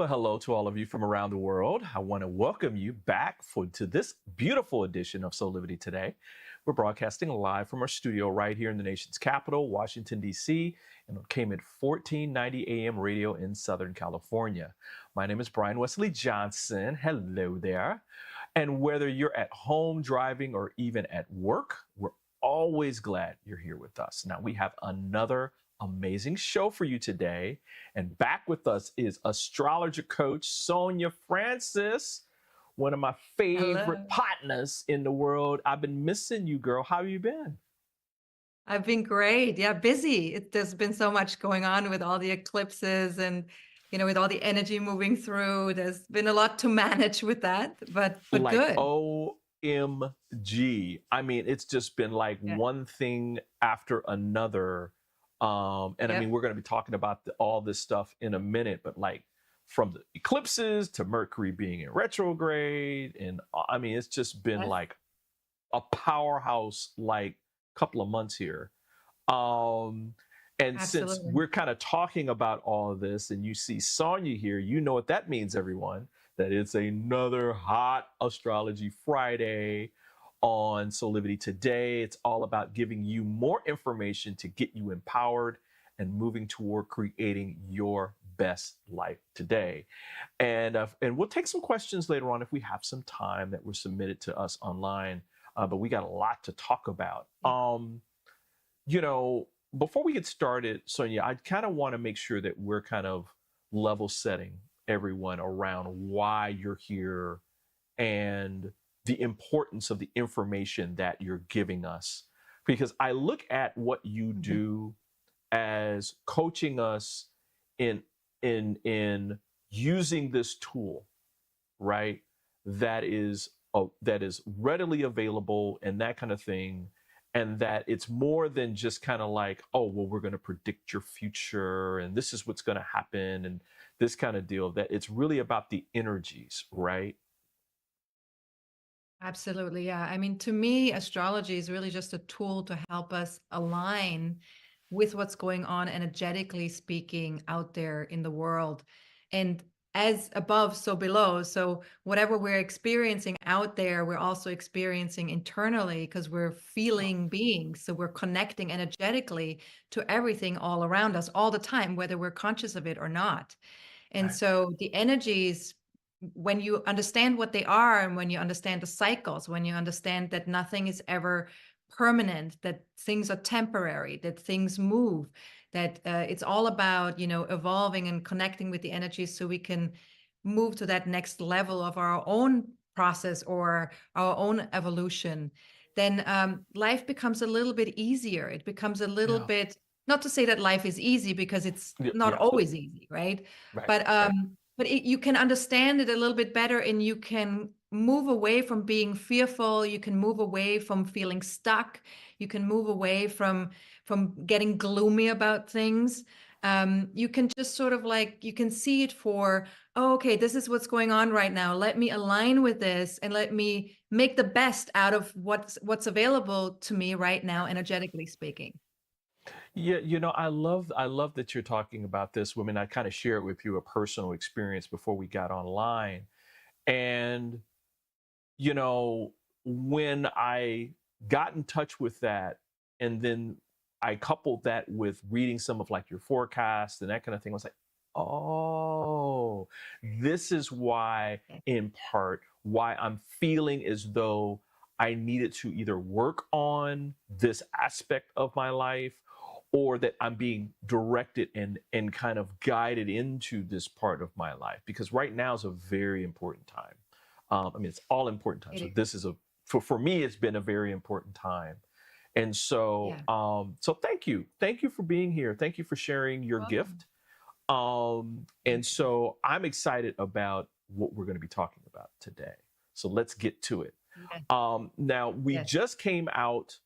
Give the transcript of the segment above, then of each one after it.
Well, hello to all of you from around the world. I want to welcome you back to this beautiful edition of Soulivity Today. We're broadcasting live from our studio right here in the nation's capital, Washington, D.C., and on KMET 1490 AM radio in Southern California. My name is Brian Westley Johnson. Hello there. And whether you're at home, driving, or even at work, we're always glad you're here with us. Now, we have another amazing show for you today. And back with us is Astrologer Coach Sonja Francis, one of my favorite Hello. partners in the world. I've been missing you, girl. How have you been? I've been great. Yeah, busy. There's been so much going on with all the eclipses and, with all the energy moving through. There's been a lot to manage with that, but Like, good. OMG. I mean, it's just been like Yeah. one thing after another. And I mean, Yep. we're going to be talking about all this stuff in a minute, but like from the eclipses to Mercury being in retrograde. And I mean, it's just been Yes. like a powerhouse, like couple of months here. Um, and since Absolutely. we're kind of talking about all of this and you see Sonja here, you know what that means, everyone, that it's another hot Astrology Friday on Soulivity Today. It's all about giving you more information to get you empowered and moving toward creating your best life today. And we'll take some questions later on if we have some time that were submitted to us online. But we got a lot to talk about. Yeah. Before we get started, Sonja, I kind of want to make sure that we're kind of level setting everyone around why you're here and the importance of the information that you're giving us. Because I look at what you Mhm. do as coaching us in using this tool, right? That is readily available and that kind of thing. And that it's more than just kind of like, oh, well, we're going to predict your future and this is what's going to happen and this kind of deal, that it's really about the energies, right? Absolutely. Yeah. I mean, to me, astrology is really just a tool to help us align with what's going on energetically speaking out there in the world. And as above, so below. So whatever we're experiencing out there, we're also experiencing internally because we're feeling beings. So we're connecting energetically to everything all around us all the time, whether we're conscious of it or not. And Right. so the energies, when you understand what they are and when you understand the cycles, when you understand that nothing is ever permanent, that things are temporary, that things move, that it's all about, evolving and connecting with the energies so we can move to that next level of our own process or our own evolution, then life becomes a little bit easier. It becomes a little Yeah. bit, not to say that life is easy because it's Yeah. not Yeah. always easy, right? Right. But Right. you can understand it a little bit better and you can move away from being fearful. You can move away from feeling stuck. You can move away from getting gloomy about things. You can just sort of like, you can see it for, oh, okay, this is what's going on right now. Let me align with this and let me make the best out of what's available to me right now, energetically speaking. Yeah, I love that you're talking about this. Women, I kind of shared with you a personal experience before we got online. And, you know, when I got in touch with that, and then I coupled that with reading some of like your forecast and that kind of thing, I was like, oh, this is why, in part, why I'm feeling as though I needed to either work on this aspect of my life or that I'm being directed and kind of guided into this part of my life. Because right now is a very important time. I mean, it's all important times, It but is. this is for me, it's been a very important time. And so, Yeah. so thank you for being here. Thank you for sharing your Welcome. gift. And Thank you. so I'm excited about what we're going to be talking about today. So let's get to it. Yeah. Now we Yes. just came out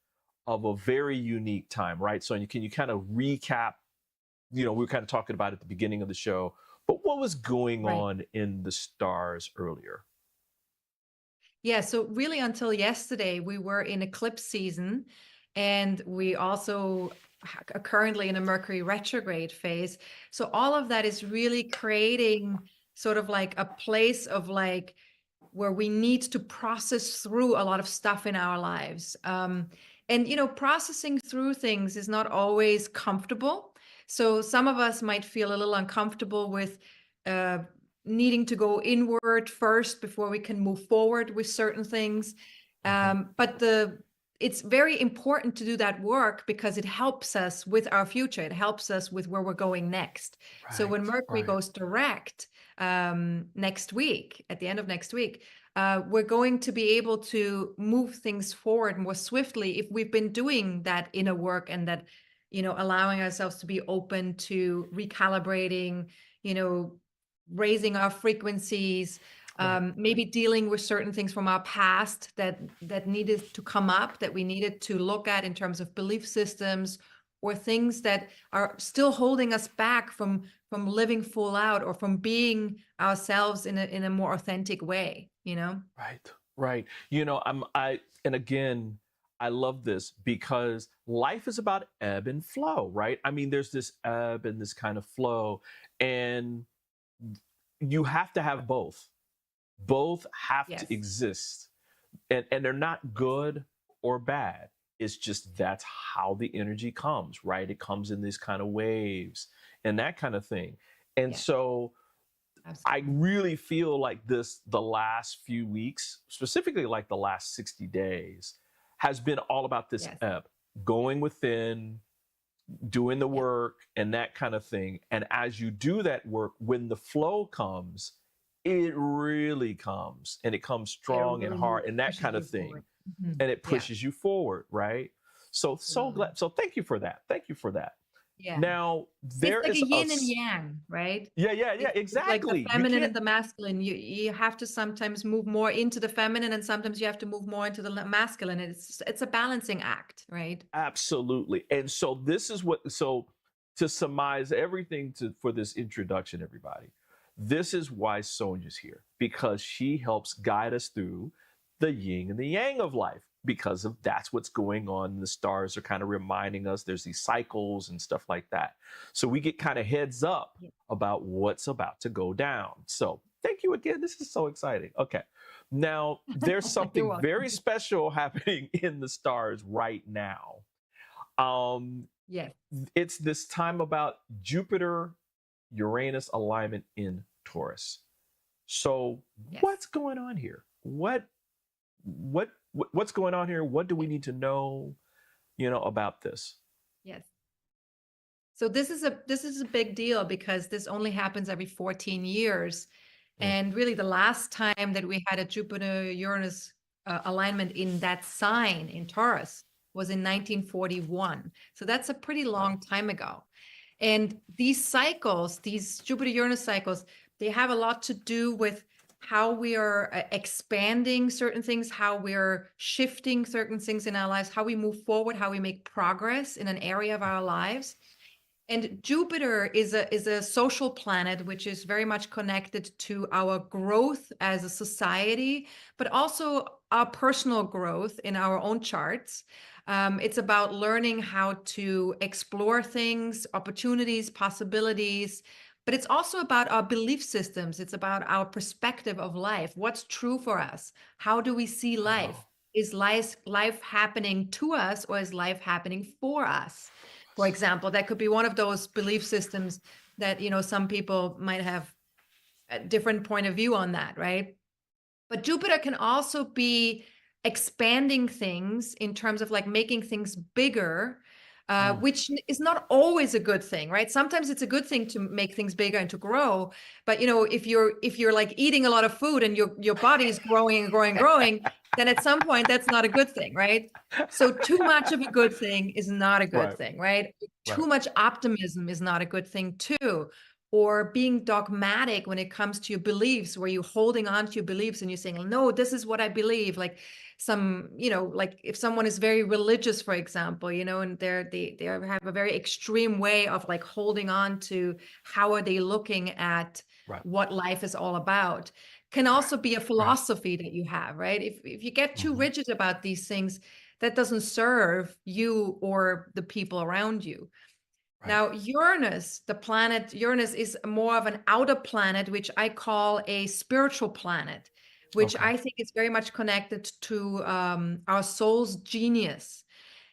of a very unique time, right? So can you kind of recap? We were kind of talking about it at the beginning of the show, but what was going Right. on in the stars earlier? Yeah, so really until yesterday, we were in eclipse season, and we also are currently in a Mercury retrograde phase. So all of that is really creating sort of like a place of like where we need to process through a lot of stuff in our lives. And, you know, processing through things is not always comfortable. So some of us might feel a little uncomfortable with uh, needing to go inward first before we can move forward with certain things. Mhm. But it's very important to do that work because it helps us with our future. It helps us with where we're going next. So when Right, Mercury right. goes direct next week, at the end of next week, we're going to be able to move things forward more swiftly if we've been doing that inner work and that, you know, allowing ourselves to be open to recalibrating, you know, raising our frequencies, Right. maybe dealing with certain things from our past that needed to come up, that we needed to look at in terms of belief systems or things that are still holding us back from living full out or from being ourselves in a more authentic way, you know? Right. Right. You know, and again, I love this because life is about ebb and flow, right? I mean, there's this ebb and this kind of flow, and you have to have both. Both have to Yes. exist. And they're not Yes. good or bad. It's just that's how the energy comes, right? It comes in these kind of waves and that kind of thing. And Yeah, so I absolutely. really feel like the last few weeks, specifically like the last 60 days, has been all about this Yes. ebb, going within, doing the Yeah. work, and that kind of thing. And as you do that work, when the flow comes, it really comes and it comes It strong and really hard and that pushes kind you of thing. forward. Mhm. And it Yeah, pushes you forward, right? So absolutely. glad. So thank you for that. Thank you for that. Yeah. Now It's there like a is a yin and yang, right? yeah, yeah, yeah, It's like the exactly. You feminine can't and the masculine. You have to sometimes move more into the feminine, and sometimes you have to move more into the masculine. It's a balancing act, right? absolutely. And so this is what so to surmise everything to for this introduction, everybody. This is why Sonja's here because she helps guide us through the yin and the yang of life because of that's what's going on. The stars are kind of reminding us there's these cycles and stuff like that. So we get kind of heads up Yeah. about what's about to go down. So thank you again. This is so exciting. Okay. Now, there's You're something very welcome. special happening in the stars right now. Um, Yes. it's this time about Jupiter Uranus alignment in Taurus. So, Yes. what's going on here? What's going on here? What do we Yes. need to know, about this? Yes. So this is a big deal because this only happens every 14 years. Mm, And really the last time that we had a Jupiter Uranus alignment in that sign in Taurus was in 1941. So that's a pretty wow. long time ago. And these cycles, these Jupiter Uranus cycles, they have a lot to do with how we are expanding certain things, how we're shifting certain things in our lives, how we move forward, how we make progress in an area of our lives. And Jupiter is a social planet, which is very much connected to our growth as a society, but also our personal growth in our own charts. It's about learning how to explore things, opportunities, possibilities, but it's also about our belief systems. It's about our perspective of life. What's true for us? How do we see life? Oh, Is life happening to us or is life happening for us? for For us. example, that could be one of those belief systems that, you know, some people might have a different point of view on that, right? But Jupiter can also be expanding things in terms of like making things bigger, Mm, which is not always a good thing, right? Sometimes it's a good thing to make things bigger and to grow. But you know, if you're like eating a lot of food and your body is growing and growing and growing, then at some point that's not a good thing, right? So too much of a good thing is not a good right, thing, right? right. Too much optimism is not a good thing too, or being dogmatic when it comes to your beliefs, where you're holding on to your beliefs and you're saying, no, this is what I believe. Like some, you know, like if someone is very religious, for example, you know, and they have a very extreme way of like holding on to how are they looking at Right, what life is all about, can right, also be a right. philosophy that you have, right? If you get too Mhm. rigid about these things, that doesn't serve you or the people around you. Right. Now, Uranus, the planet Uranus is more of an outer planet, which I call a spiritual planet, which Okay. I think is very much connected to our soul's genius.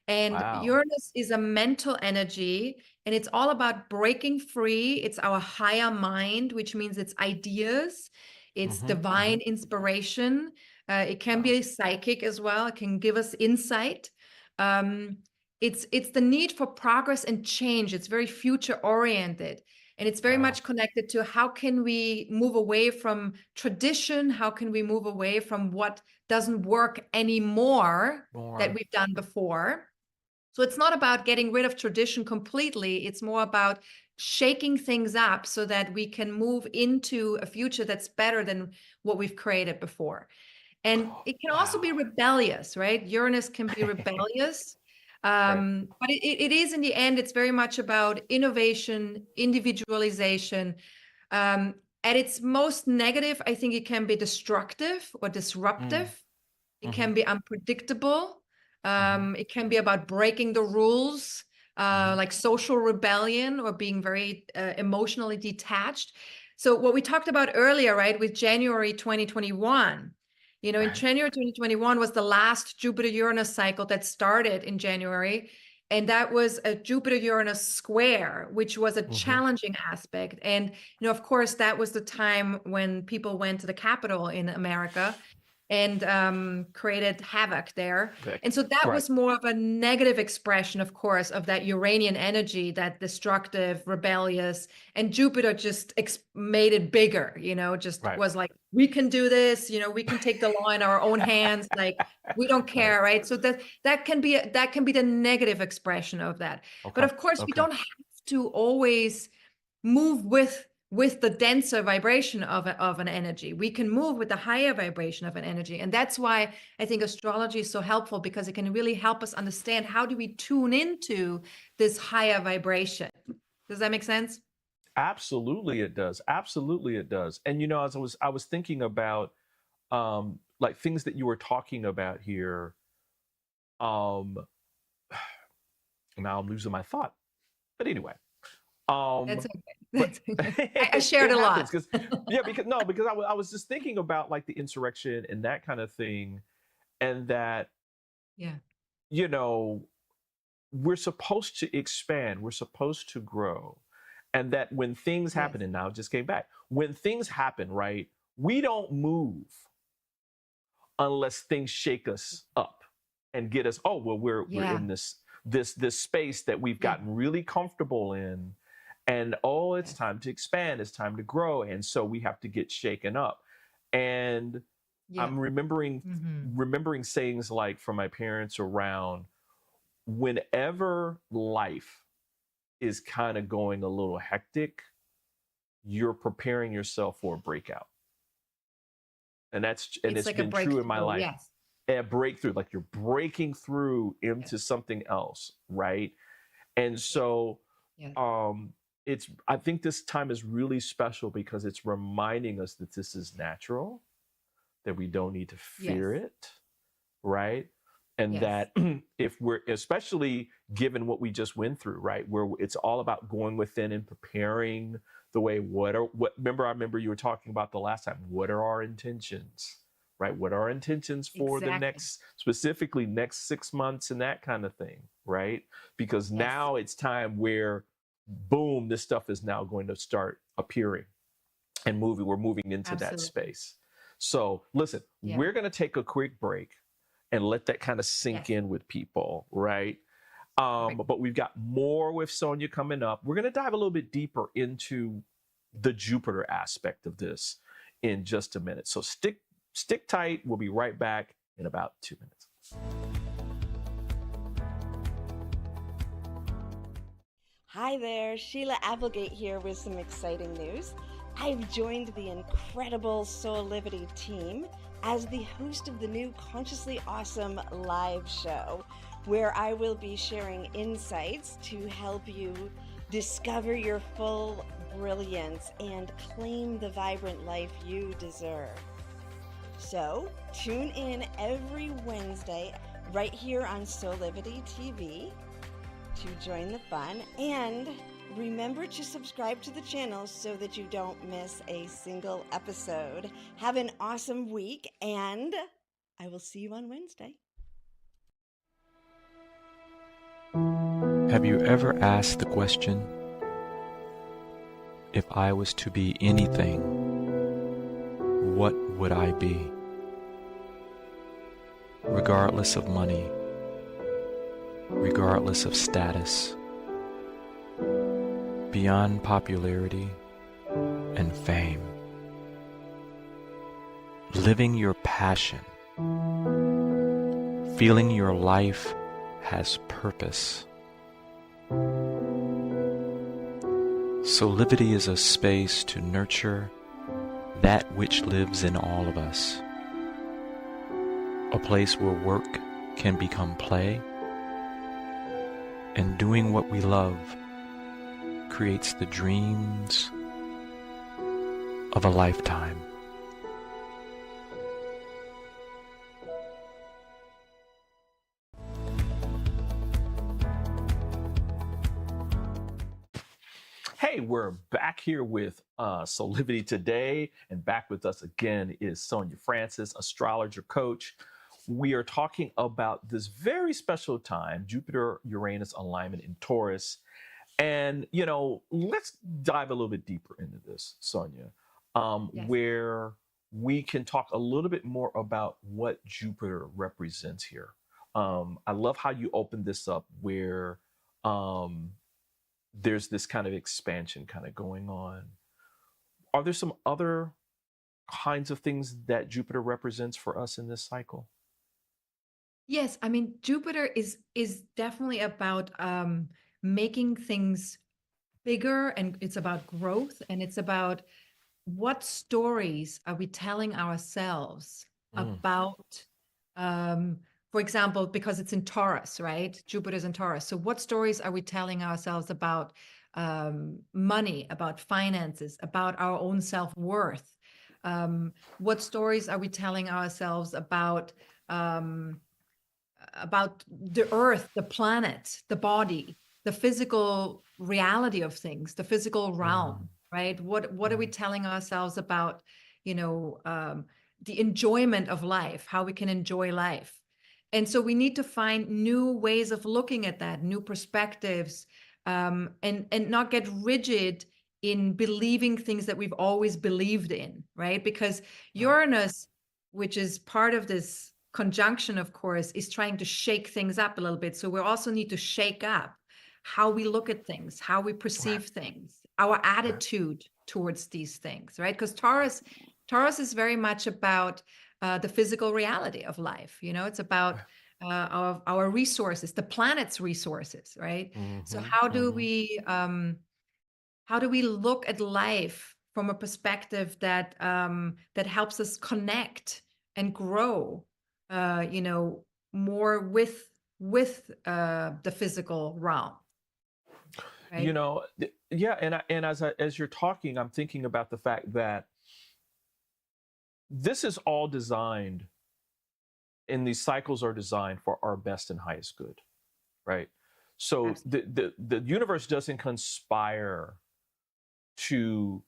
And Wow. Uranus is a mental energy, and it's all about breaking free. It's our higher mind, which means it's ideas, it's Mm-hmm. Mm-hmm. divine inspiration. It can Wow. be psychic as well. It can give us insight. Um, it's the need for progress and change. It's very future oriented. And it's very Wow. much connected to how can we move away from tradition? How can we move away from what doesn't work anymore that More. we've done before? So it's not about getting rid of tradition completely. It's more about shaking things up so that we can move into a future that's better than what we've created before. And it can also Wow. be rebellious, right? Uranus can be rebellious. Right. But it is, in the end, it's very much about innovation, individualization. At its most negative, I think it can be destructive or Mm. disruptive. It Mm-hmm. can be unpredictable. Mm-hmm. It can be about breaking the rules, Mm-hmm. like social rebellion or being very emotionally detached. So what we talked about earlier, right, with January 2021, in Right. January 2021 was the last Jupiter-Uranus cycle that started in January. And that was a Jupiter-Uranus square, which was a Mm-hmm. challenging aspect. And, of course, that was the time when people went to the Capitol in America and created havoc there. Vic. And so that Right. was more of a negative expression, of course, of that Uranian energy, that destructive, rebellious. And Jupiter just made it bigger, just Right. was like, we can do this, we can take the law in our own hands. Like, we don't Right. care, right? So that can be the negative expression of that. But Okay. of course, we Okay. don't have to always move with the denser vibration of an energy. We can move with the higher vibration of an energy. And that's why I think astrology is so helpful, because it can really help us understand how do we tune into this higher vibration. Does that make sense? Absolutely it does. Absolutely it does. And as I was thinking about like things that you were talking about here, um now I'm losing my thought. But anyway, That's um okay. but That's okay. I it, shared it a lot. happens because yeah, because no, because I was just thinking about like the insurrection and that kind of thing, and that Yeah. you know we're supposed to expand, we're supposed to grow, and that when things Yes. happen, and now it just came back, when things happen, right, we don't move unless things shake us up and get us, oh well, we're Yeah. in this space that we've Yeah. gotten really comfortable in, and oh, it's Yes. time to expand, it's time to grow, and so we have to get shaken up. And Yeah. I'm remembering Mm-hmm. remembering sayings like from my parents around, whenever life is kind of going a little hectic, you're preparing yourself for a breakout. And It's it's like a been true in my breakthrough. life. Yes. A breakthrough, like you're breaking through Yes. into something else, right? And Yes. so Yes. it's I think this time is really special because it's reminding us that this is natural, that we don't need to fear Yes. it, right? And Yes. that if we're, especially given what we just went through, right, where it's all about going within and preparing the way, I remember you were talking about the last time, what are our intentions, right? What are our intentions for the Exactly. next, specifically next 6 months and that kind of thing, right? Because Yes. now it's time where, boom, this stuff is now going to start appearing and moving. We're moving into that Absolutely. space. So listen, Yeah. we're going to take a quick break and let that kind of sink Yes. in with people, right? Perfect. But we've got more with Sonja coming up. We're going to dive a little bit deeper into the Jupiter aspect of this in just a minute. So stick tight. We'll be right back in about 2 minutes. Hi there, Sheila Applegate here with some exciting news. I've joined the incredible Soulivity team as the host of the new Consciously Awesome live show, where I will be sharing insights to help you discover your full brilliance and claim the vibrant life you deserve. So tune in every Wednesday right here on Soulivity TV. to join the fun. And remember to subscribe to the channel so that you don't miss a single episode. Have an awesome week, and I will see you on Wednesday. Have you ever asked the question, if I was to be anything, what would I be? Regardless of money, regardless of status, beyond popularity and fame, living your passion, feeling your life has purpose. Soulivity is a space to nurture that which lives in all of us. A place where work can become play, and doing what we love creates the dreams of a lifetime. Hey, we're back here with Soulivity today, and back with us again is Sonja Francis, Astrologer Coach. We are talking about this very special time, Jupiter-Uranus alignment in Taurus. And, you know, let's dive a little bit deeper into this, Sonja, Yes. where we can talk a little bit more about what Jupiter represents here. I love how you opened this up where there's this kind of expansion kind of going on. Are there some other kinds of things that Jupiter represents for us in this cycle? Yes, I mean Jupiter is definitely about making things bigger, and it's about growth, and it's about what stories are we telling ourselves about, for example, because it's in Taurus, right? Jupiter's in Taurus. So what stories are we telling ourselves about money, about finances, about our own self-worth? What stories are we telling ourselves about the earth, the planet, the body, the physical reality of things, the physical realm, right? What are we telling ourselves about, the enjoyment of life, how we can enjoy life? And so we need to find new ways of looking at that, new perspectives, and not get rigid in believing things that we've always believed in, right? Because Uranus, which is part of this conjunction, of course, is trying to shake things up a little bit. So we also need to shake up how we look at things, how we perceive things, our attitude towards these things, right? Because Taurus is very much about the physical reality of life. You know, it's about our resources, the planet's resources, right? So how do we look at life from a perspective that that helps us connect and grow, more with the physical realm, right? You know, yeah, and as you're talking, I'm thinking about the fact that this is all designed, and these cycles are designed for our best and highest good, right? So the universe doesn't conspire to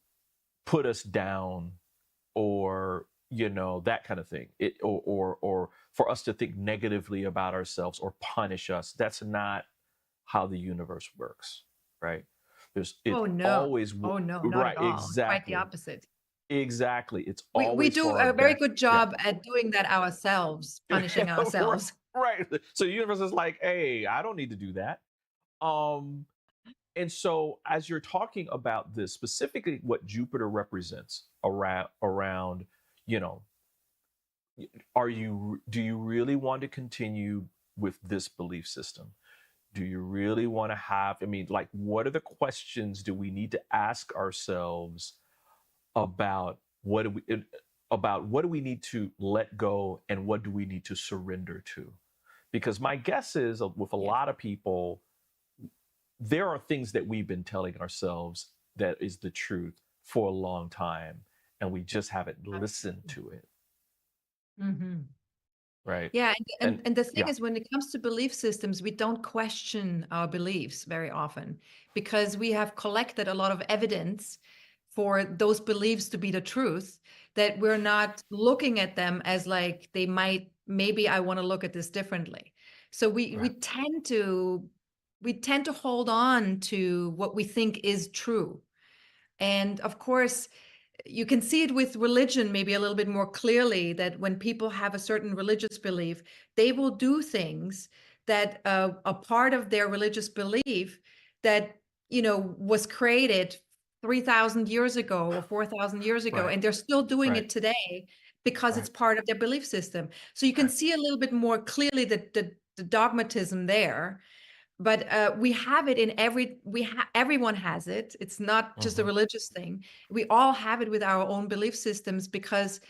put us down, or that kind of thing, or for us to think negatively about ourselves or punish us. That's not how the universe works, right? It's Oh no, always oh no, not right, at all. It's quite the exactly, opposite. It's We always do for our a very best. good Yeah. job at doing that ourselves, punishing ourselves. Right. So the universe is like, hey, I don't need to do that. Um, and so as you're talking about this, specifically what Jupiter represents around, you know, do you really want to continue with this belief system? Do you really want to have, I mean, like, what are the questions do we need to ask ourselves about what do we need to let go, and what do we need to surrender to? Because my guess is with a lot of people, there are things that we've been telling ourselves that is the truth for a long time, and we just haven't listened to it. Mm-hmm. Right. Yeah, and the thing Yeah. is, when it comes to belief systems, we don't question our beliefs very often because we have collected a lot of evidence for those beliefs to be the truth, that we're not looking at them as like they might, maybe I want to look at this differently. So we Right. we tend to hold on to what we think is true. And of course, you can see it with religion maybe a little bit more clearly, that when people have a certain religious belief, they will do things that a part of their religious belief that, you know, was created 3,000 years ago or 4,000 years ago, Right. and they're still doing Right. it today because it's Right. part of their belief system. So you can Right. see a little bit more clearly the dogmatism there. But we have it in everyone has it. It's not just a Hmm. religious thing. We all have it with our own belief systems because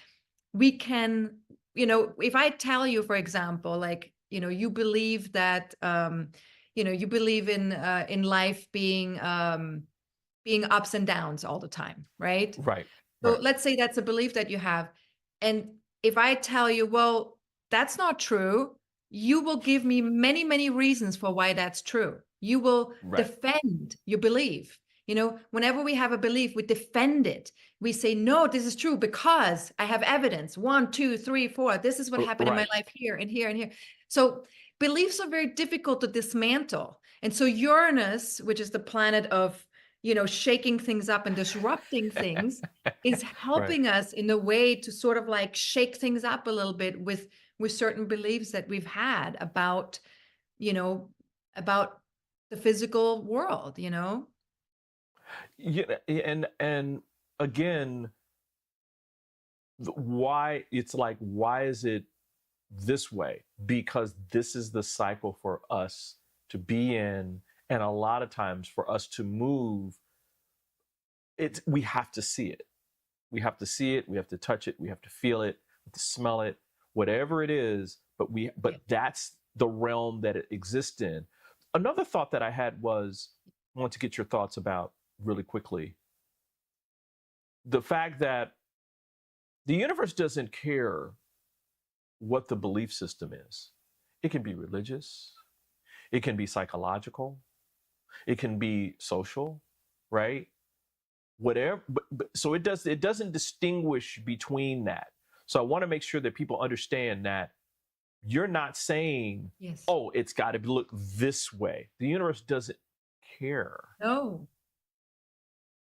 we can, you know, if I tell you, for example, like, you know, you believe that, you know, you believe in life being ups and downs all the time, right? Right. So Right. let's say that's a belief that you have. And if I tell you, well, that's not true, you will give me many, many reasons for why that's true. You will Right. defend your belief. You know, whenever we have a belief, we defend it. We say, no, this is true because I have evidence. 1, 2, 3, 4. This is what happened in my Right. life here and here and here. So beliefs are very difficult to dismantle. And so Uranus, which is the planet of, you know, shaking things up and disrupting things, is Right. helping us in a way to sort of like shake things up a little bit with certain beliefs that we've had about, you know, about the physical world, you know. Yeah. And again, why it's like, why is it this way? Because this is the cycle for us to be in, and a lot of times for us to move, it's we have to see it. We have to see it, we have to touch it, we have to feel it, we have to smell it, whatever it is, but Yeah. that's the realm that it exists in. Another thought that I had was, I want to get your thoughts about really quickly, the fact that the universe doesn't care what the belief system is. It can be religious, it can be psychological, it can be social, right? Whatever, so it doesn't distinguish between that. So I want to make sure that people understand that you're not saying, Yes. oh, it's got to look this way. The universe doesn't care. No.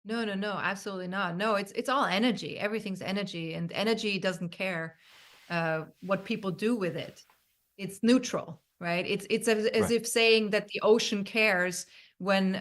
No, absolutely not. No, it's all energy. Everything's energy, and energy doesn't care what people do with it. It's neutral, right? It's as Right. if saying that the ocean cares when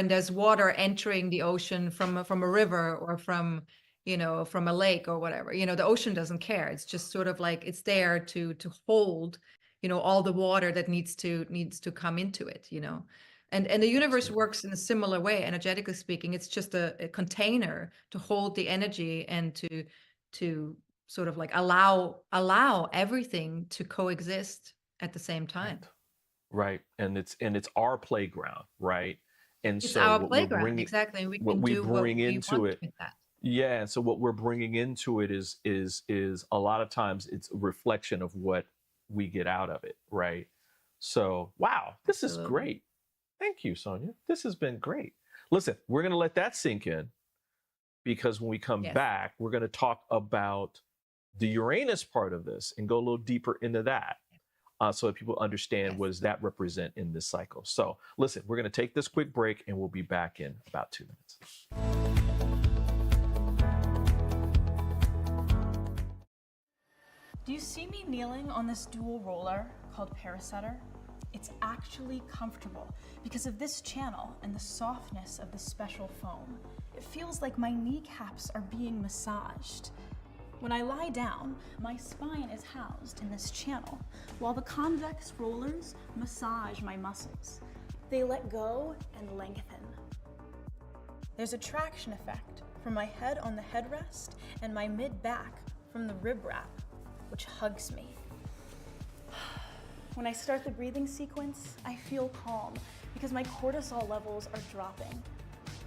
there's water entering the ocean from a river or from, you know, from a lake or whatever. You know, the ocean doesn't care. It's just sort of like it's there to hold, you know, all the water that needs to come into it, you know. And the universe Absolutely. works in a similar way, energetically speaking. It's just a container to hold the energy and to sort of like allow everything to coexist at the same Right. time. Right. And it's our playground, right? And It's so our playground, exactly, and we what can we do what bring we into want it, with that. yeah. And so what we're bringing into it is a lot of times it's a reflection of what we get out of it, right? So wow, this is Absolutely. great. Thank you, Sonja. This has been great. Listen, we're going to let that sink in, because when we come Yes. back, we're going to talk about the Uranus part of this and go a little deeper into that, so that people understand Yes. what does that represent in this cycle. So listen, we're going to take this quick break and we'll be back in about 2 minutes. Do you see me kneeling on this dual roller called Parasetter? It's actually comfortable because of this channel and the softness of the special foam. It feels like my kneecaps are being massaged. When I lie down, my spine is housed in this channel, while the convex rollers massage my muscles. They let go and lengthen. There's a traction effect from my head on the headrest and my mid-back from the rib wrap, which hugs me. When I start the breathing sequence, I feel calm because my cortisol levels are dropping.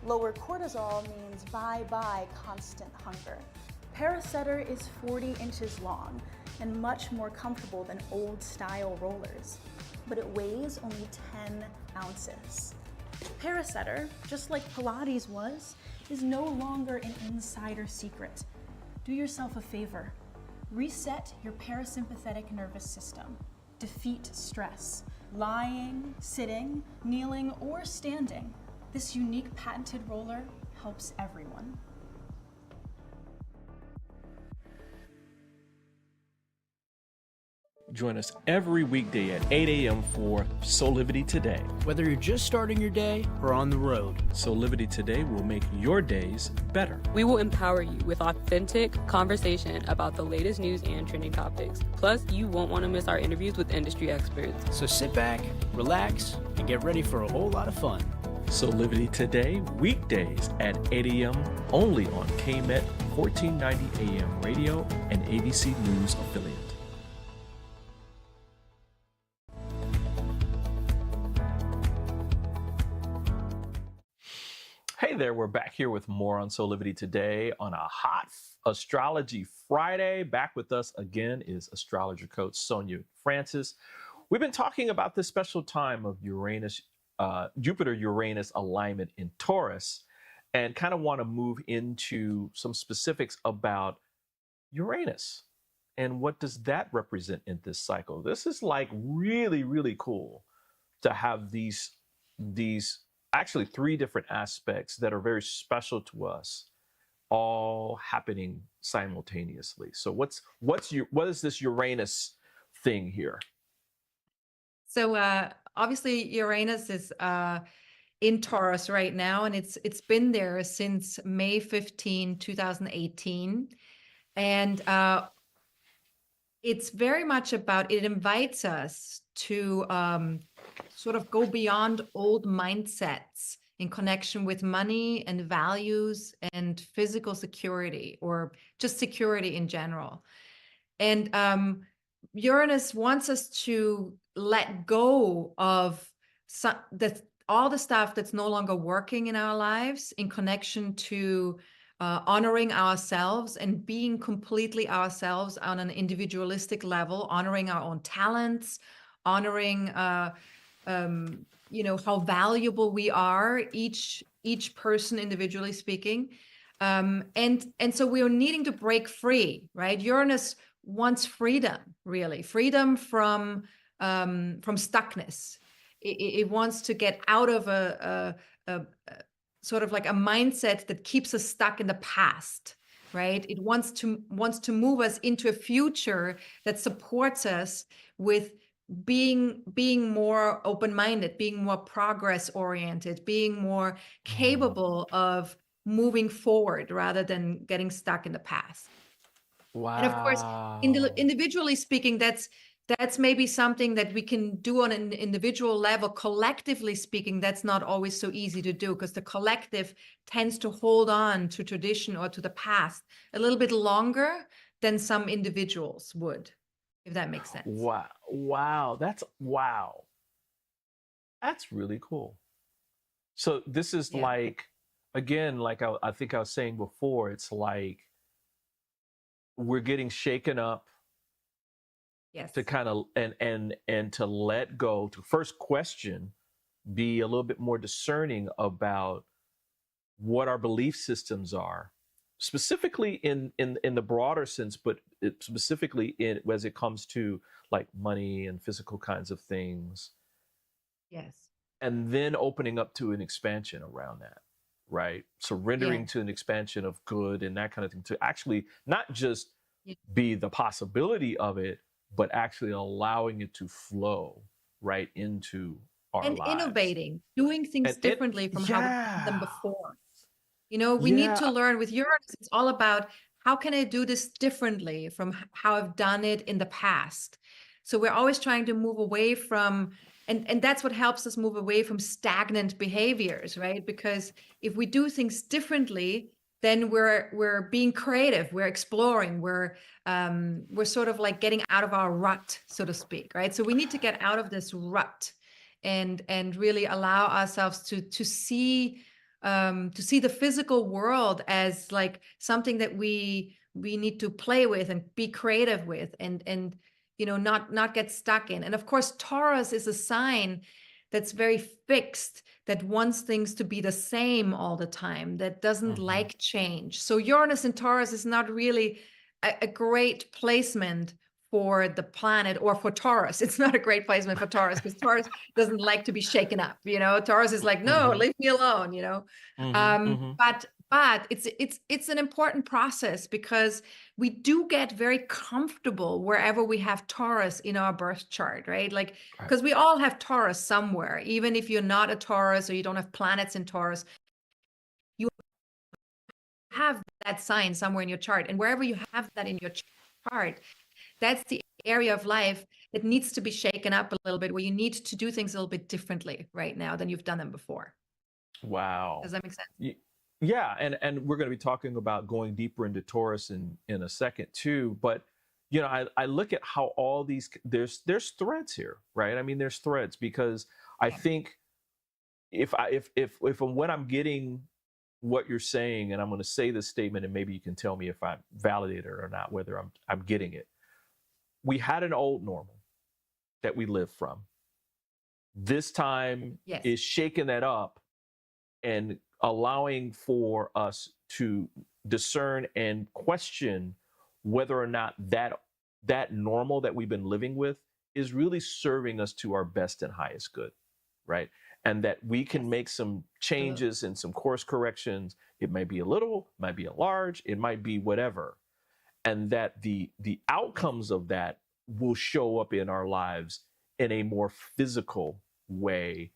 Lower cortisol means bye-bye constant hunger. Parasetter is 40 inches long and much more comfortable than old style rollers, but it weighs only 10 ounces. Parasetter, just like Pilates was, is no longer an insider secret. Do yourself a favor. Reset your parasympathetic nervous system. Defeat stress. Lying, sitting, kneeling, or standing. This unique patented roller helps everyone. Join us every weekday at 8 a.m. for Soulivity Today. Whether you're just starting your day or on the road, Soulivity Today will make your days better. We will empower you with authentic conversation about the latest news and trending topics. Plus, you won't want to miss our interviews with industry experts. so sit back, relax, and get ready for a whole lot of fun. Soulivity Today, weekdays at 8 a.m. only on KMET 1490 AM radio and ABC News affiliate. Hey there, we're back here with more on Soulivity Today on a hot Astrology Friday. Back with us again is Astrologer Coach Sonja Francis. We've been talking about this special time of Jupiter-Uranus alignment in Taurus, and kind of want to move into some specifics about Uranus and what does that represent in this cycle. This is like really, really cool to have these actually three different aspects that are very special to us all happening simultaneously. So what is this Uranus thing here? So obviously Uranus is in Taurus right now, and it's been there since May 15, 2018. And it's very much about, it invites us to sort of go beyond old mindsets in connection with money and values and physical security, or just security in general. And Uranus wants us to let go of all the stuff that's no longer working in our lives in connection to honoring ourselves and being completely ourselves on an individualistic level, honoring our own talents, honoring how valuable we are, each person individually speaking. And so we are needing to break free, right? Uranus wants freedom, really, freedom from stuckness. It wants to get out of a sort of like a mindset that keeps us stuck in the past, right? It wants to move us into a future that supports us with being more open-minded, being more progress-oriented, being more capable of moving forward rather than getting stuck in the past. Wow. And of course, individually speaking, that's maybe something that we can do on an individual level. Collectively speaking, that's not always so easy to do, because the collective tends to hold on to tradition or to the past a little bit longer than some individuals would, if that makes sense. Wow. That's really cool. So this is like, again, like I think I was saying before, it's like we're getting shaken up. Yes. To kind of and to let go, to first question, be a little bit more discerning about what our belief systems are, specifically in the broader sense, but specifically as it comes to like money and physical kinds of things. Yes. And then opening up to an expansion around that, right? Surrendering to an expansion of good and that kind of thing, to actually not just be the possibility of it, but actually allowing it to flow right into our lives. And innovating, doing things differently from how we've done them before. We need to learn. With Uranus, it's all about, how can I do this differently from how I've done it in the past? So we're always trying to move away from, and that's what helps us move away from stagnant behaviors, right? Because if we do things differently, then we're being creative, we're exploring, we're sort of like getting out of our rut, so to speak, right? So we need to get out of this rut and really allow ourselves to see the physical world as like something that we we need to play with and be creative with, and not get stuck in. And of course, Taurus is a sign that's very fixed, that wants things to be the same all the time, that doesn't like change. So Uranus in Taurus is not really a great placement for the planet, or for Taurus. It's not a great placement for Taurus, because Taurus doesn't like to be shaken up. Taurus is like, no, leave me alone. But it's an important process, because we do get very comfortable wherever we have Taurus in our birth chart, right? Like, because we all have Taurus somewhere, even if you're not a Taurus or you don't have planets in Taurus, you have that sign somewhere in your chart. And wherever you have that in your chart, that's the area of life that needs to be shaken up a little bit, where you need to do things a little bit differently right now than you've done them before. Wow. Does that make sense? Yeah, and we're going to be talking about going deeper into Taurus in a second too. But I look at how all these, there's threads here, right? I mean, there's threads, because I think if when I'm getting what you're saying, and I'm going to say this statement, and maybe you can tell me if I'm validated or not, whether I'm getting it. We had an old normal that we lived from. This time is shaking that up and allowing for us to discern and question whether or not that normal that we've been living with is really serving us to our best and highest good, right? And that we can make some changes and some course corrections. It might be a little, might be a large, it might be whatever. And that the outcomes of that will show up in our lives in a more physical way,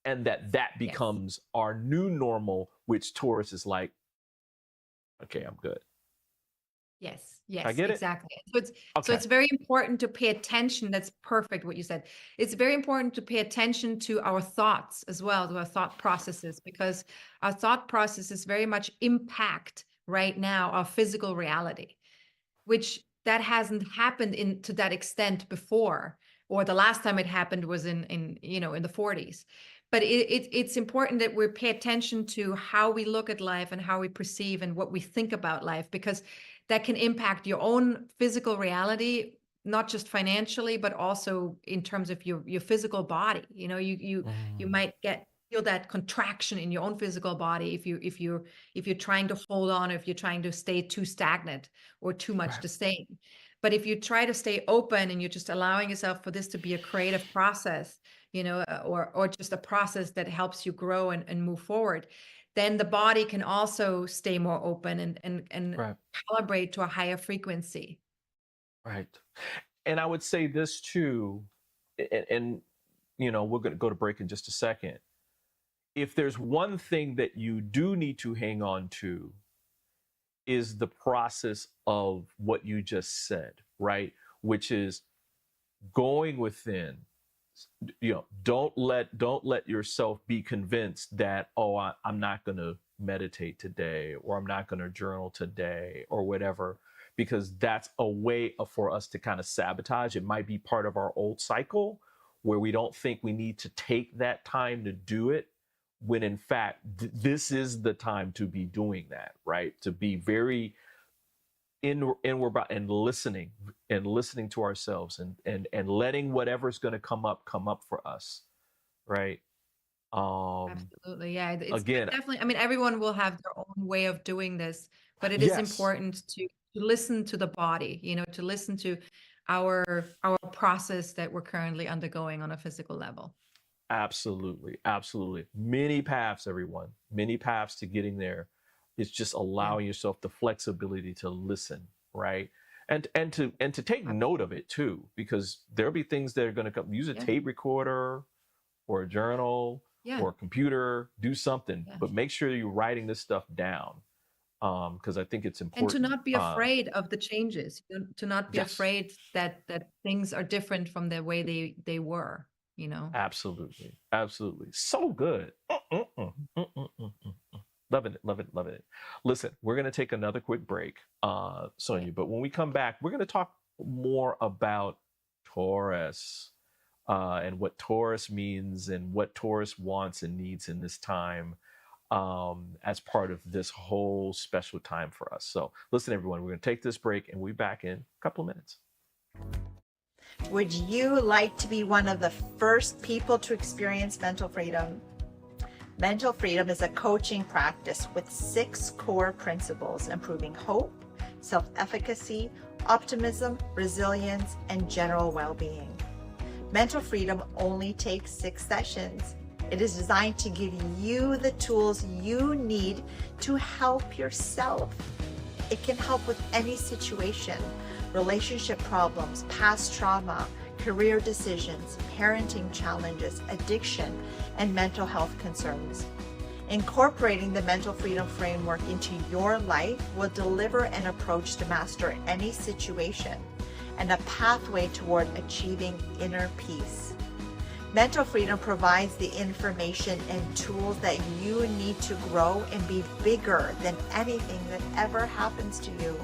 and that becomes our new normal, which Taurus is like, okay, I'm good. Yes, I get it. exactly. So it's very important to pay attention. That's perfect what you said. It's very important to pay attention to our thoughts as well, to our thought processes, because our thought processes very much impact right now our physical reality, which that hasn't happened to that extent before, or the last time it happened was in the 40s. But it's important that we pay attention to how we look at life and how we perceive and what we think about life, because that can impact your own physical reality, not just financially, but also in terms of your physical body. You might feel that contraction in your own physical body if you're trying to hold on, or if you're trying to stay too stagnant or too much the same. But if you try to stay open and you're just allowing yourself for this to be a creative process, or just a process that helps you grow and move forward, then the body can also stay more open and calibrate to a higher frequency. Right. And I would say this too, and we're going to go to break in just a second. If there's one thing that you do need to hang on to, is the process of what you just said, right? Which is going within. Don't let yourself be convinced that, I'm not going to meditate today, or I'm not going to journal today, or whatever, because that's a way for us to kind of sabotage. It might be part of our old cycle where we don't think we need to take that time to do it, when in fact this is the time to be doing that, right? To be very inward and listening to ourselves, and letting whatever's going to come up for us, right? Absolutely. Yeah. It's Again, definitely, I mean, everyone will have their own way of doing this, but it is important to listen to the body, to listen to our process that we're currently undergoing on a physical level. Absolutely. Many paths, everyone. Many paths to getting there. It's just allowing yourself the flexibility to listen, right? And to take note of it too, because there'll be things that are going to come. Use a tape recorder, or a journal, or a computer. Do something, but make sure you're writing this stuff down, because I think it's important. And to not be afraid of the changes, to not be afraid that things are different from the way they were. Absolutely. So good. Loving it. Listen, we're going to take another quick break, Sonja, but when we come back, we're going to talk more about Taurus, and what Taurus means, and what Taurus wants and needs in this time. as part of this whole special time for us. So listen, everyone, we're going to take this break and we'll be back in a couple of minutes. Would you like to be one of the first people to experience mental freedom? Mental freedom is a coaching practice with 6 core principles: improving hope, self-efficacy, optimism, resilience, and general well-being. Mental freedom only takes 6 sessions. It is designed to give you the tools you need to help yourself. It can help with any situation: relationship problems, past trauma, career decisions, parenting challenges, addiction, and mental health concerns. Incorporating the mental freedom framework into your life will deliver an approach to master any situation and a pathway toward achieving inner peace. Mental freedom provides the information and tools that you need to grow and be bigger than anything that ever happens to you.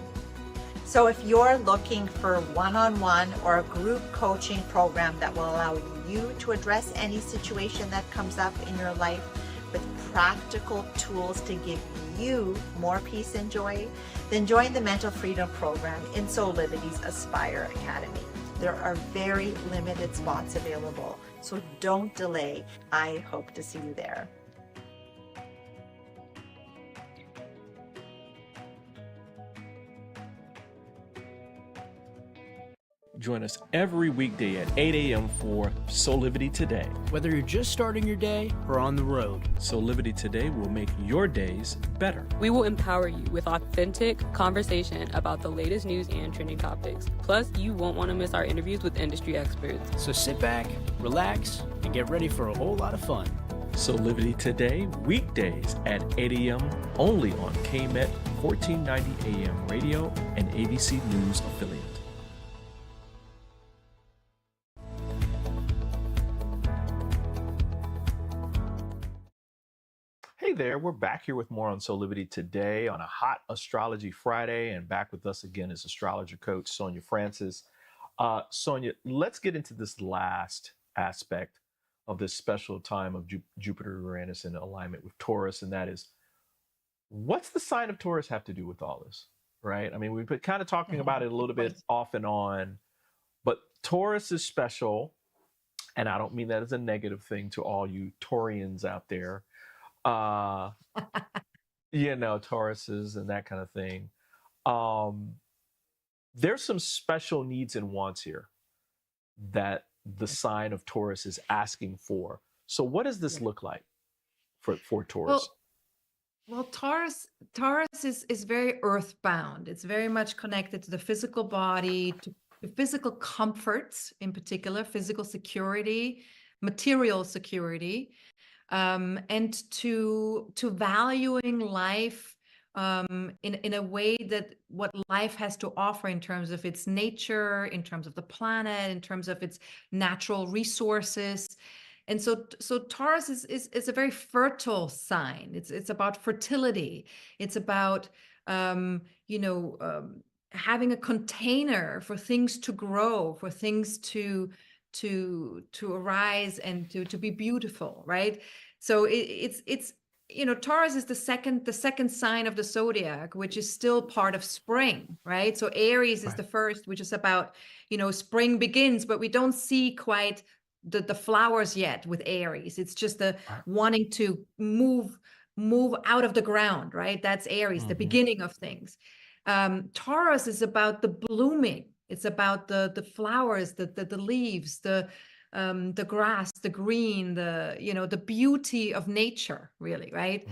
So if you're looking for one-on-one or a group coaching program that will allow you to address any situation that comes up in your life with practical tools to give you more peace and joy, then join the Mental Freedom Program in Soulivity's Aspire Academy. There are very limited spots available, so don't delay. I hope to see you there. Join us every weekday at 8 a.m. for Soulivity Today. Whether you're just starting your day or on the road, Soulivity Today will make your days better. We will empower you with authentic conversation about the latest news and trending topics. Plus, you won't want to miss our interviews with industry experts. so sit back, relax, and get ready for a whole lot of fun. Soulivity Today, weekdays at 8 a.m. only on KMET 1490 AM radio and ABC News affiliate. Hey there, we're back here with more on Soulivity Today on a hot Astrology Friday, and back with us again is Astrologer Coach Sonja Francis. Sonja, let's get into this last aspect of this special time of Jupiter Uranus in alignment with Taurus, and that is, what's the sign of Taurus have to do with all this, right? I mean, we've been kind of talking about it a little bit off and on, but Taurus is special, and I don't mean that as a negative thing to all you Taurians out there. Tauruses and that kind of thing. There's some special needs and wants here that the sign of Taurus is asking for. So what does this look like for Taurus? Well, Taurus is very earthbound. It's very much connected to the physical body, to physical comforts, in particular, physical security, material security, and to valuing life in a way that what life has to offer in terms of its nature, in terms of the planet, in terms of its natural resources. And so Taurus is a very fertile sign. It's about fertility. It's about having a container for things to grow, for things to arise and to be beautiful, right? So it's Taurus is the second sign of the zodiac, which is still part of spring, right? So Aries is the first, which is about spring begins, but we don't see quite the flowers yet with Aries. It's just the wanting to move out of the ground, right? That's Aries, the beginning of things. Taurus is about the blooming. It's about the flowers, the leaves, the grass, the green, the beauty of nature, really, right?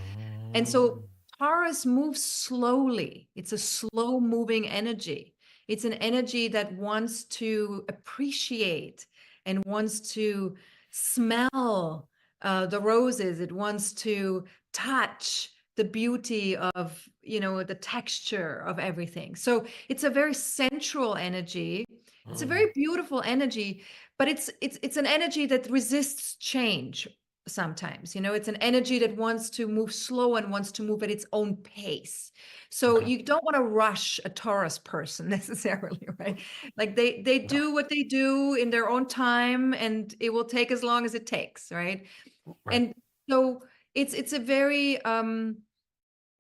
And so Taurus moves slowly. It's a slow moving energy. It's an energy that wants to appreciate and wants to smell the roses. It wants to touch the beauty of, the texture of everything. So it's a very sensual energy. It's a very beautiful energy, but it's an energy that resists change sometimes. It's an energy that wants to move slow and wants to move at its own pace. So you don't want to rush a Taurus person necessarily, right? Like they do what they do in their own time, and it will take as long as it takes, right? And so it's a very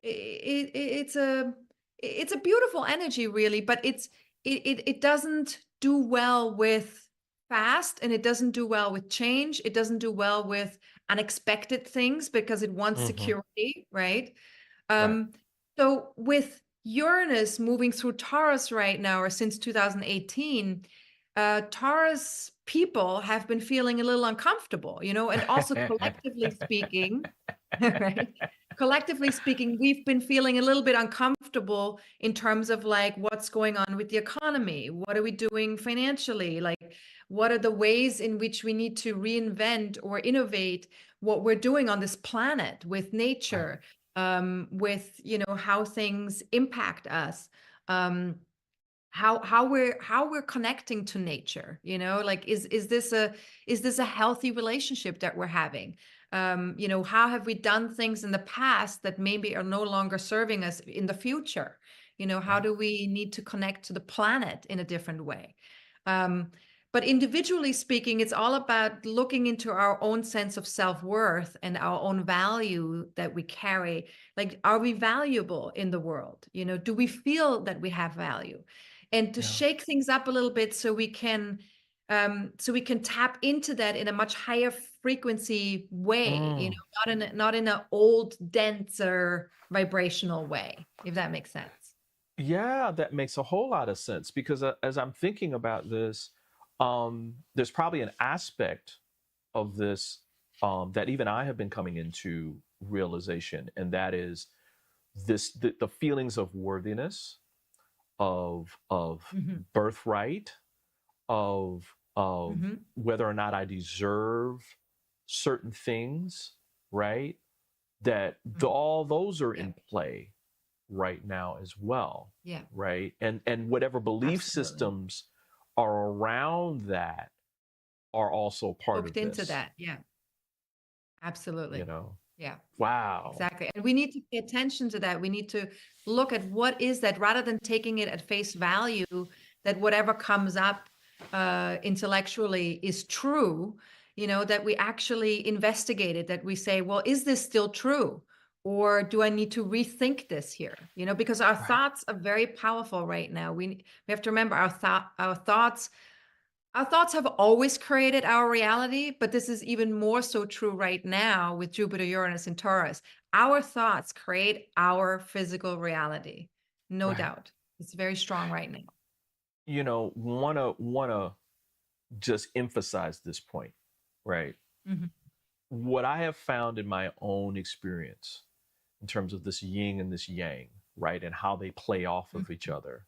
it's a beautiful energy, really, but it doesn't do well with fast, and it doesn't do well with change. It doesn't do well with unexpected things because it wants Mm-hmm. security, right? Right. So with Uranus moving through Taurus right now, or since 2018, Taurus people have been feeling a little uncomfortable, and also collectively speaking, right? Collectively speaking, we've been feeling a little bit uncomfortable in terms of like what's going on with the economy. What are we doing financially? Like, what are the ways in which we need to reinvent or innovate what we're doing on this planet with nature, with how things impact us, how we're connecting to nature, like is this a healthy relationship that we're having? How have we done things in the past that maybe are no longer serving us in the future? How do we need to connect to the planet in a different way? But individually speaking, it's all about looking into our own sense of self-worth and our own value that we carry. Like, are we valuable in the world? Do we feel that we have value? And to Yeah. shake things up a little bit so we can tap into that in a much higher frequency way, not in an old, denser vibrational way, if that makes sense. Yeah, that makes a whole lot of sense because as I'm thinking about this, there's probably an aspect of this that even I have been coming into realization, and that is the feelings of worthiness, of Mhm. birthright, of Mhm. whether or not I deserve certain things, right? That all those are Yeah. in play right now as well, Yeah, right? And whatever belief absolutely. systems are around that are also part Hooked of into this, that. Yeah, absolutely. Yeah, Wow. exactly. And we need to pay attention to that. We need to look at what is that, rather than taking it at face value, that whatever comes up intellectually is true, that we actually investigate it, that we say, well, is this still true? Or do I need to rethink this here? Because our Right. thoughts are very powerful right now. We have to remember our thoughts have always created our reality, but this is even more so true right now with Jupiter, Uranus, and Taurus. Our thoughts create our physical reality, no Right. doubt. It's very strong right now. Wanna just emphasize this point, right? Mhm. What I have found in my own experience in terms of this yin and this yang, right, and how they play off of each other.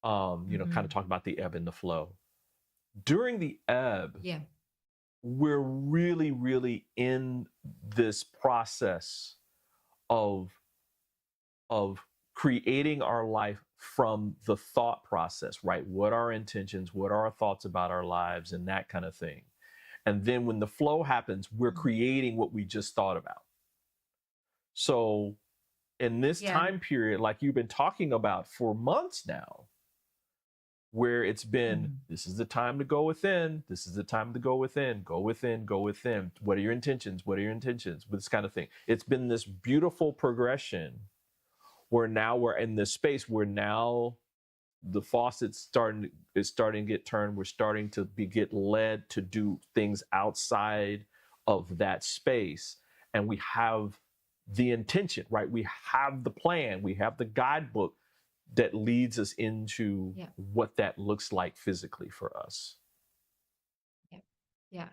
Kind of talk about the ebb and the flow. During the ebb, Yeah. we're really, really in this process of creating our life from the thought process, right? What are our intentions? What are our thoughts about our lives and that kind of thing? And then when the flow happens, we're creating what we just thought about. So in this Yeah. time period, like you've been talking about for months now, where it's been, this is the time to go within, this is the time to go within, go within, go within. What are your intentions? What are your intentions? This kind of thing. It's been this beautiful progression where now we're in this space where now the faucet's starting to get turned. We're starting to get led to do things outside of that space. And we have the intention, right? We have the plan, we have the guidebook that leads us into what that looks like physically for us. Yeah.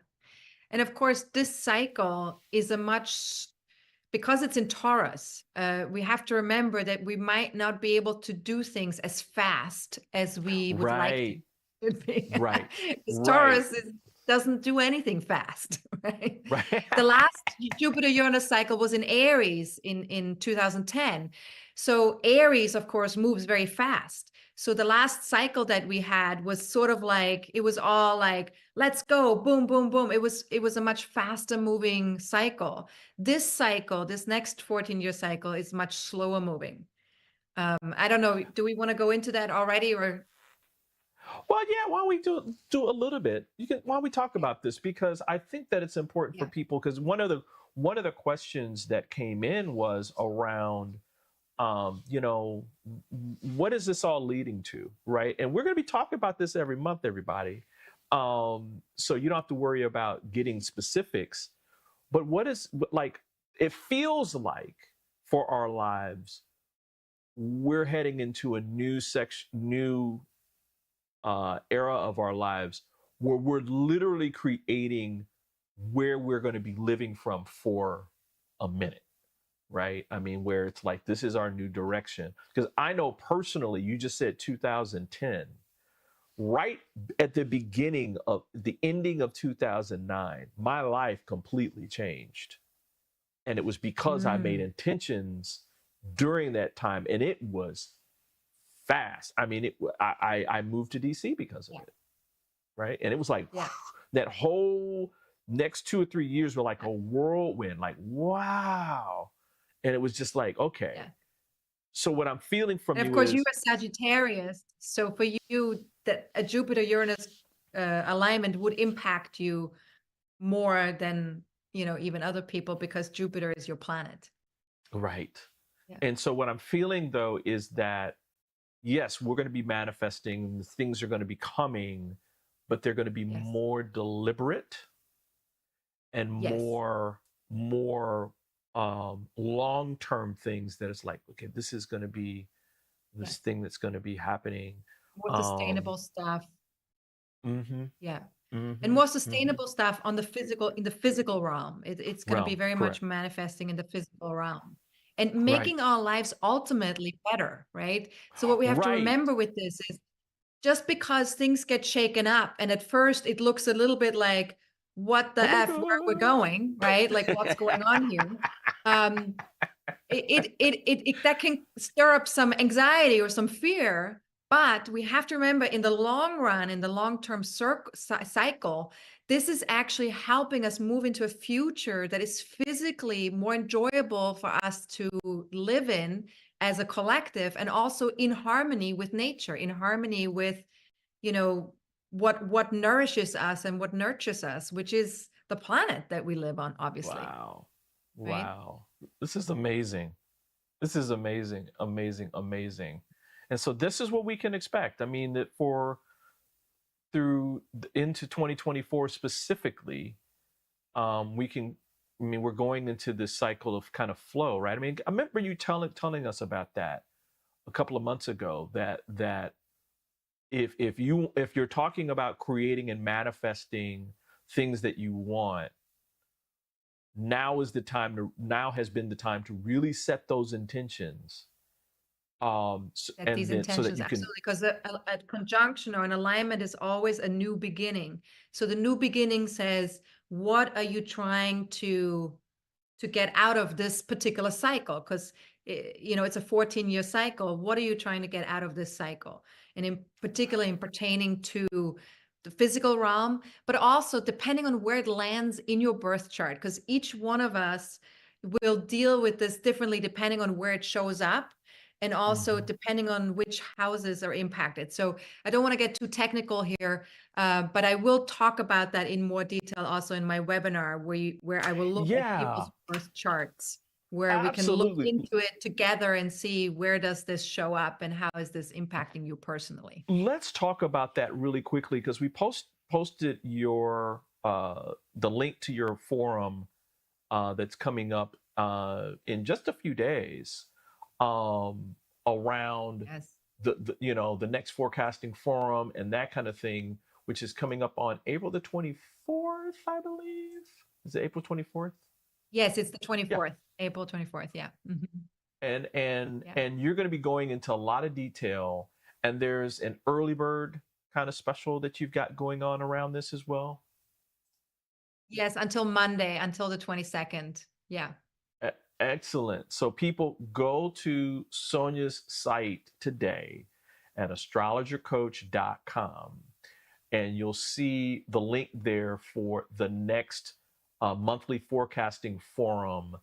And of course, this cycle is because it's in Taurus, we have to remember that we might not be able to do things as fast as we would like to. Right. Because Taurus doesn't do anything fast, right? The last Jupiter-Uranus cycle was in Aries in 2010. So Aries, of course, moves very fast. So the last cycle that we had was sort of like, it was all like, let's go, boom, boom, boom. It was a much faster moving cycle. This cycle, this next 14-year cycle, is much slower moving. I don't know. Do we want to go into that already, or? Well, yeah, why don't we do a little bit? Why don't we talk about this? Because I think that it's important for people, because one of one of the questions that came in was around, you know, what is this all leading to, right? And we're going to be talking about this every month, everybody. So you don't have to worry about getting specifics, but like, it feels like for our lives, we're heading into a new era of our lives where we're literally creating where we're going to be living from for a minute, right? I mean, where it's like, this is our new direction. Because I know personally, you just said 2010, right at the beginning of the ending of 2009, my life completely changed. And it was because I made intentions during that time, and it was fast. I mean, I moved to DC because of it, right? And it was like that whole next 2 or 3 years were like a whirlwind, like, wow. And it was just like, okay. Yeah. So what I'm feeling from and you of course, is, you are Sagittarius. So for you, that a Jupiter-Uranus alignment would impact you more than, you know, even other people, because Jupiter is your planet. right. Yeah. And so what I'm feeling, though, is that, yes, we're going to be manifesting, things are going to be coming, but they're going to be more deliberate and more long-term things that it's like, okay, this is going to be this thing that's going to be happening. More sustainable stuff. Mm-hmm. Yeah. Mm-hmm. And more sustainable stuff in the physical realm. It's going to be very correct. much manifesting in the physical realm and making our lives ultimately better, right? So what we have to remember with this is, just because things get shaken up and at first it looks a little bit like, what the F, where we're going, right? Like, what's going on here? It that can stir up some anxiety or some fear. But we have to remember, in the long run, in the long-term cycle, this is actually helping us move into a future that is physically more enjoyable for us to live in as a collective, and also in harmony with nature, in harmony with, you know, what nourishes us and what nurtures us, which is the planet that we live on, obviously. Wow. Right? Wow. This is amazing. This is amazing, amazing, amazing. And so this is what we can expect. I mean, that into 2024 specifically, we're going into this cycle of kind of flow, right? I mean, I remember you telling us about that a couple of months ago, that if you're talking about creating and manifesting things that you want, now has been the time to really set those intentions. These intentions, so that you absolutely, because a conjunction or an alignment is always a new beginning. So the new beginning says, what are you trying to get out of this particular cycle? Because you know, it's a 14-year cycle. What are you trying to get out of this cycle? And in particular, in pertaining to the physical realm, but also depending on where it lands in your birth chart, because each one of us will deal with this differently depending on where it shows up, and also depending on which houses are impacted. So I don't want to get too technical here, but I will talk about that in more detail also in my webinar, where I will look at people's birth charts, where we can look into it together and see, where does this show up and how is this impacting you personally. Let's talk about that really quickly, because we posted the link to your forum that's coming up in just a few days, around the next forecasting forum and that kind of thing, which is coming up on April the 24th, I believe. Is it April 24th? Yes, it's the 24th, April 24th. Yeah. And you're going to be going into a lot of detail, and there's an early bird kind of special that you've got going on around this as well. Yes, until Monday, until the 22nd. Yeah. Excellent. So people, go to Sonja's site today at astrologercoach.com, and you'll see the link there for the next monthly forecasting forum.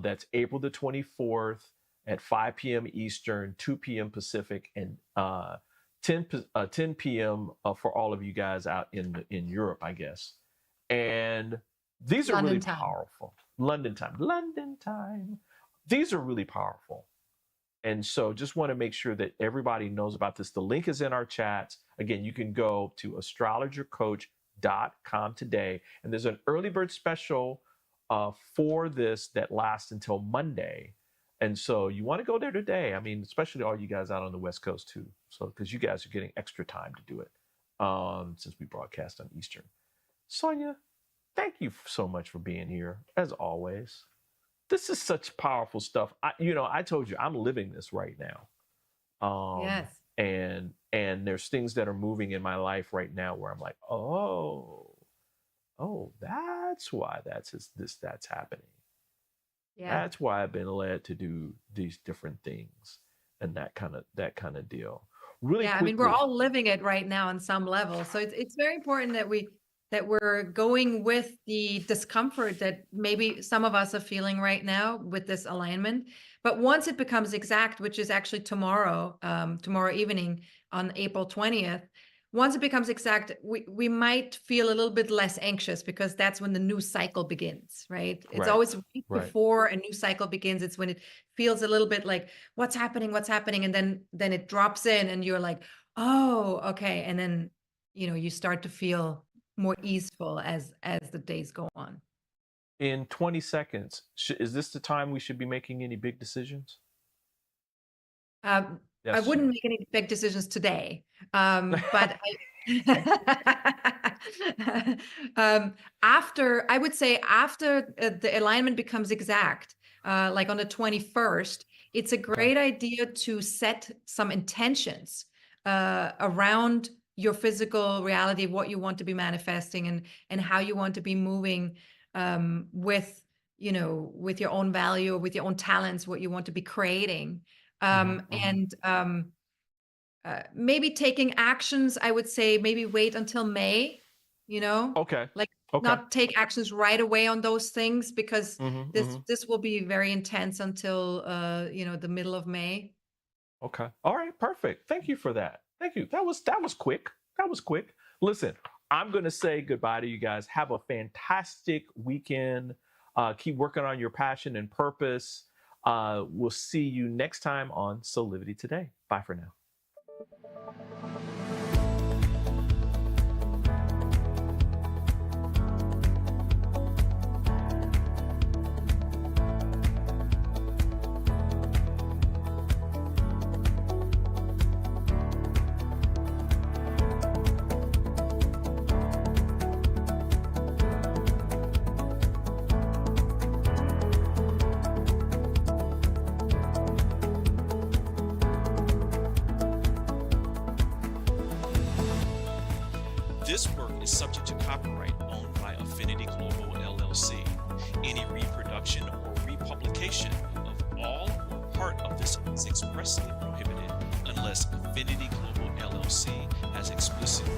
That's April the 24th at 5 p.m. Eastern, 2 p.m. Pacific, and 10 p.m. For all of you guys out in Europe, I guess. And These are London really time. powerful. London time. These are really powerful. And so just want to make sure that everybody knows about this. The link is in our chats. Again, you can go to astrologercoach.com today. And there's an early bird special for this that lasts until Monday. And so you want to go there today. I mean, especially all you guys out on the West Coast too. So, because you guys are getting extra time to do it since we broadcast on Eastern. Sonja, thank you so much for being here, as always. This is such powerful stuff. I told you I'm living this right now. Yes. And there's things that are moving in my life right now where I'm like, oh, that's why that's happening. Yeah. That's why I've been led to do these different things and that kind of deal. Really Yeah, I quickly, mean, we're all living it right now on some level. So it's very important that we're going with the discomfort that maybe some of us are feeling right now with this alignment. But once it becomes exact, which is actually tomorrow evening on April 20th, once it becomes exact, we might feel a little bit less anxious because that's when the new cycle begins, right? It's Right, always right right. before a new cycle begins. It's when it feels a little bit like what's happening, and then it drops in, and you're like, oh, okay, and then you start to feel more easeful as the days go on. In 20 seconds, is this the time we should be making any big decisions? I wouldn't make any big decisions today, but I would say after the alignment becomes exact, like on the 21st, it's a great idea to set some intentions around your physical reality, what you want to be manifesting, and how you want to be moving with your own value, with your own talents, what you want to be creating. Maybe taking actions, I would say maybe wait until May, Okay. not take actions right away on those things because Mm-hmm. this will be very intense until the middle of May. Okay. All right. Perfect. Thank you for that. Thank you. That was quick. That was quick. Listen, I'm going to say goodbye to you guys. Have a fantastic weekend. Keep working on your passion and purpose. We'll see you next time on Soulivity Today. Bye for now. This work is subject to copyright owned by Affinity Global LLC. Any reproduction or republication of all or part of this is expressly prohibited unless Affinity Global LLC has explicitly